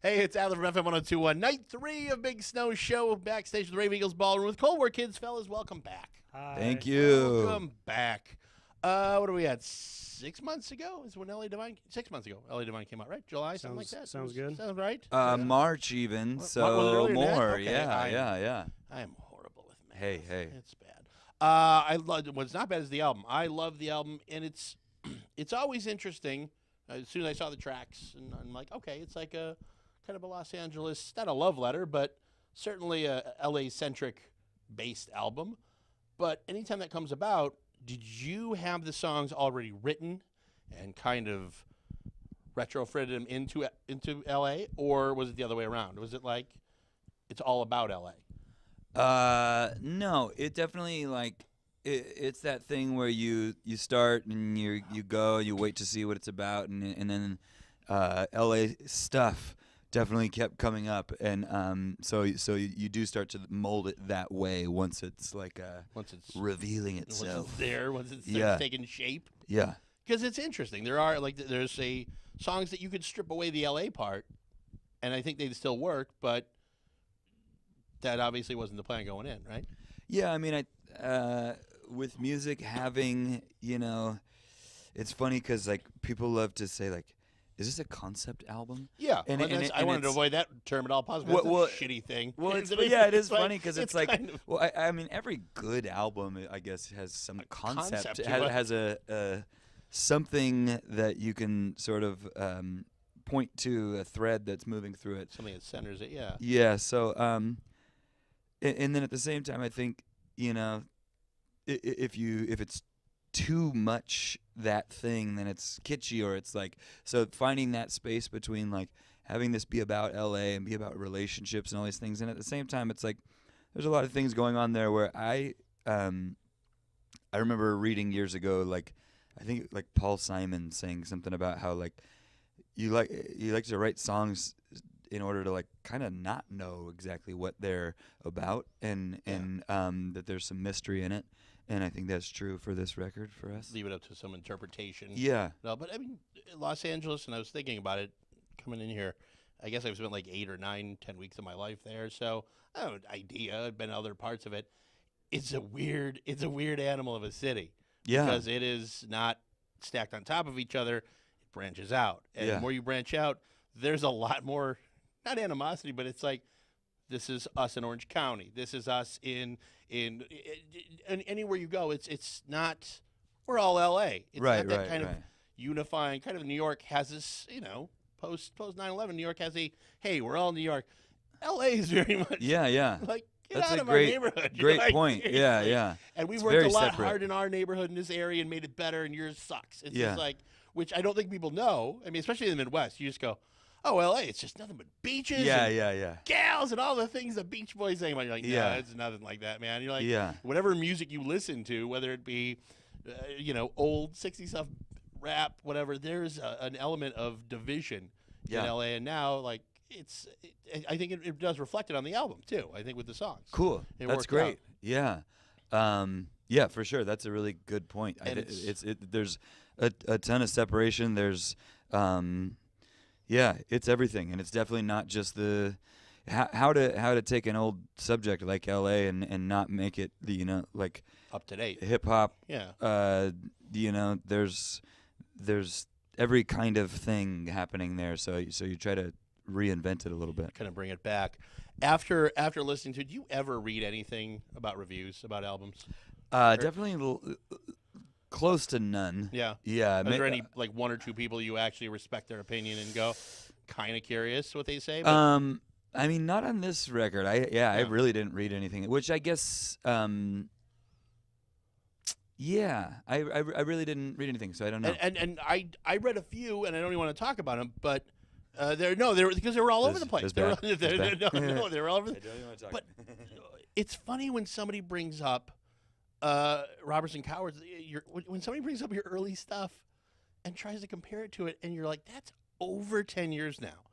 Hey, it's Adler from FM 1021. Night 3 of Big Snow Show backstage at the Rave Eagles Ballroom with Cold War Kids. Fellas, welcome back. Hi. Thank you. Welcome back. What are we at? 6 months ago is when LA Divine. 6 months ago, LA Divine came out, right? July, something like that. Sounds good. Sounds right. March even, Was it so earlier than that? more. Okay, Yeah. I am horrible with math. Hey. It's bad. What's not bad is the album. I love the album, and it's always interesting. As soon as I saw the tracks, and I'm like, okay, it's like a kind of a Los Angeles, not a love letter, but certainly a LA-centric based album. But anytime that comes about, did you have the songs already written and kind of retrofitted them into LA, or was it the other way around? Was it like it's all about LA? No, it definitely it's that thing where you start and you go, you wait to see what it's about, and then LA stuff definitely kept coming up, and so you do start to mold it that way once it's Once it's revealing itself. Once it starts taking shape. Yeah. Because it's interesting. There's songs that you could strip away the LA part, and I think they'd still work, but that obviously wasn't the plan going in, right? Yeah, I mean, with music having, it's funny because people love to say is this a concept album? Yeah, and I wanted to avoid that term at all possible. That's Well, a shitty thing. Well, it is funny because it's kind of I mean, every good album, I guess, has some concept. concept It to it. has a something that you can sort of point to, a thread that's moving through it. something that centers it. Yeah. Yeah. So, and then at the same time, I think if it's too much that thing, then it's kitschy, or it's so finding that space between having this be about LA and be about relationships and all these things, and at the same time it's there's a lot of things going on there where I remember reading years ago I think Paul Simon saying something about how you like to write songs in order to kind of not know exactly what they're about, and that there's some mystery in it. And I think that's true for this record for us. Leave it up to some interpretation. Yeah. No, but I mean, Los Angeles, and I was thinking about it coming in here. I guess I've spent 8 or 9, 10 weeks of my life there, so I have an idea. I've been to other parts of it. It's a weird animal of a city. Yeah. Because it is not stacked on top of each other. It branches out. And the more you branch out, there's a lot more, not animosity, but it's this is us in Orange County. This is us in anywhere you go. It's not, we're all LA. It's not that kind of unifying. Kind of New York has this, post 9/11, New York has hey, we're all New York. LA is very much Yeah. get That's out a of our neighborhood. Great point. Seriously. Yeah. And we It's worked a very lot separate. hard in our neighborhood in this area and made it better, and yours sucks. It's Yeah. just which I don't think people know. I mean, especially in the Midwest, you just go, oh, LA, it's just nothing but beaches and gals and all the things the Beach Boys sing about. You're like, no, it's nothing like that, man. You're like, whatever music you listen to, whether it be, old 60s stuff, rap, whatever, there's an element of division in LA. And now, I think it does reflect it on the album, too, I think, with the songs. Cool. It That's worked great. out. Yeah. Yeah, for sure. That's a really good point. And There's a ton of separation. There's, it's everything, and it's definitely not just the how to take an old subject like LA and not make it up to date hip hop. Yeah. There's every kind of thing happening there. So you try to reinvent it a little bit. Kind of bring it back. After listening to it, do you ever read anything about reviews about albums? Definitely close to none. Yeah. Yeah. Is there any one or two people you actually respect their opinion and go, kind of curious what they say? But I mean, not on this record. I really didn't read anything, which I guess. Yeah, I really didn't read anything, so I don't know. And I read a few, and I don't even want to talk about them, but they were because they were all over the place. They were all over. But it's funny when somebody brings up Robertson Cowards. When somebody brings up your early stuff and tries to compare it to it, and you're like, that's over 10 years now.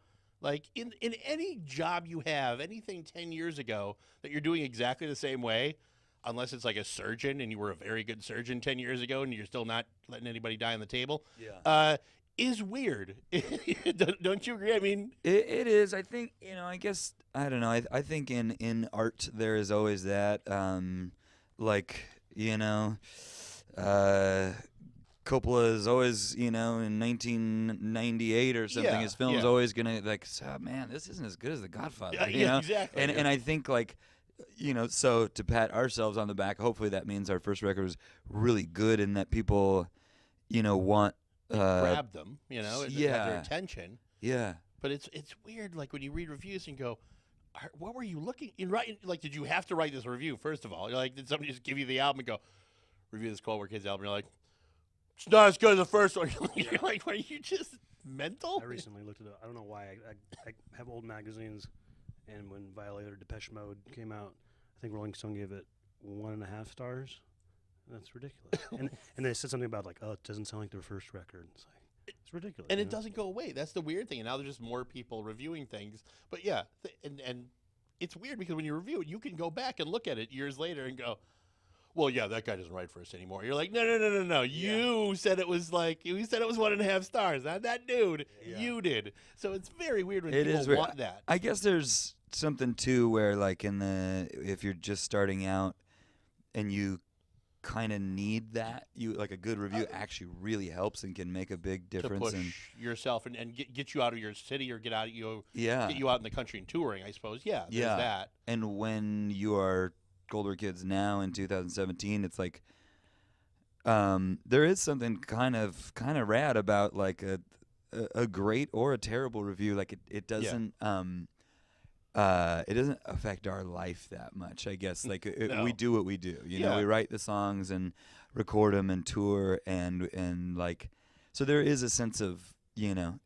In any job you have, anything 10 years ago that you're doing exactly the same way, unless it's a surgeon and you were a very good surgeon 10 years ago and you're still not letting anybody die on the table. Yeah. is weird. Don't you agree? I mean, It is. I think, I guess, I don't know. I think in art there is always that, like, uh, Coppola is always, in 1998 or something, Yeah, his film's yeah. always gonna man, this isn't as good as The Godfather, Yeah, exactly. And I think like, so to pat ourselves on the back, hopefully that means our first record was really good and that people, want, grab them, have their yeah, attention. yeah. But it's weird, like when you read reviews and go, what were you looking in writing? Like, did you have to write this review first of all? You're like, did somebody just give you the album and go, review this Cold War Kids album? You're like, it's not as good as the first one. You're like, are you just mental? I recently looked it up. I don't know why. I have old magazines, and when Violator Depeche Mode came out, I think Rolling Stone gave it 1.5 stars. That's ridiculous. and they said something about like, oh, it doesn't sound like their first record. It's like, it's ridiculous. And it doesn't go away. That's the weird thing. And now there's just more people reviewing things. But yeah, and it's weird because when you review it, you can go back and look at it years later and go, well, yeah, that guy doesn't write for us anymore. You're like, no. You said it was 1.5 stars, not that dude. Yeah. You did. So it's very weird when It people is weird. want that. I guess there's something too where like if you're just starting out and you kind of need that, you like a good review actually really helps and can make a big difference. To push yourself and get you out of your city or get Yeah. you out in the country and touring, I suppose. Yeah, there's Yeah. that. And when you are Cold War Kids now in 2017, it's like there is something kind of rad about like a great or a terrible review. Like it doesn't it doesn't affect our life that much, I guess. Like No. we do what we do. Yeah. We write the songs and record them and tour and like, so there is a sense of even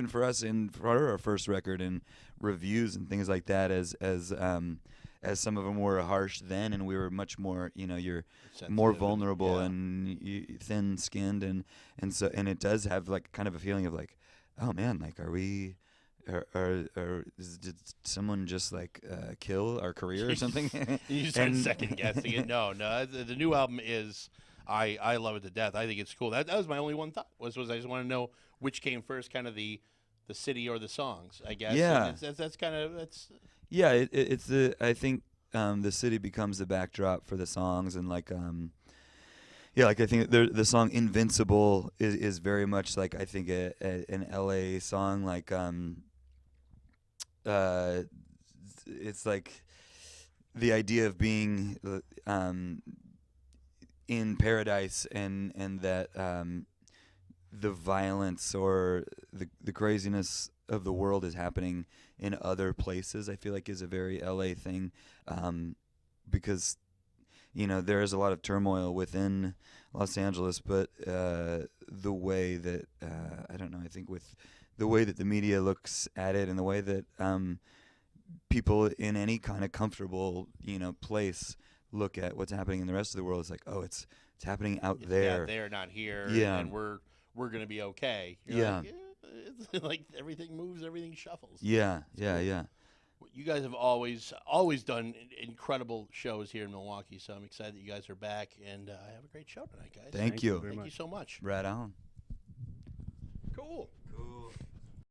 for us and for our first record and reviews and things like that, as some of them were harsh then, and we were much more, you're more Sensitive vulnerable and and thin-skinned, and so it does have like kind of a feeling of like, oh man, like are we. Did someone just like kill our career or something? You start second guessing it. No. The new album is, I love it to death. I think it's cool. That was my only one thought was I just want to know which came first, kind of the city or the songs, I guess. Yeah. And that's kind of that's. Yeah, it's I think the city becomes the backdrop for the songs, and like like I think the song "Invincible" is very much like I think an LA song, like it's like the idea of being in paradise and that the violence or the craziness of the world is happening in other places. I feel like is a very LA thing, because there is a lot of turmoil within Los Angeles, but the way that I don't know, I think with the way that the media looks at it and the way that people in any kind of comfortable place look at what's happening in the rest of the world, it's like, oh, it's happening out there. Yeah, they're not here. Yeah. And we're gonna be okay. You're Yeah. Like, it's like everything moves, everything shuffles. Yeah. You guys have always done incredible shows here in Milwaukee, so I'm excited that you guys are back, and have a great show tonight, guys. Thank you. very Thank you much. so much. Right on. Cool. Cool.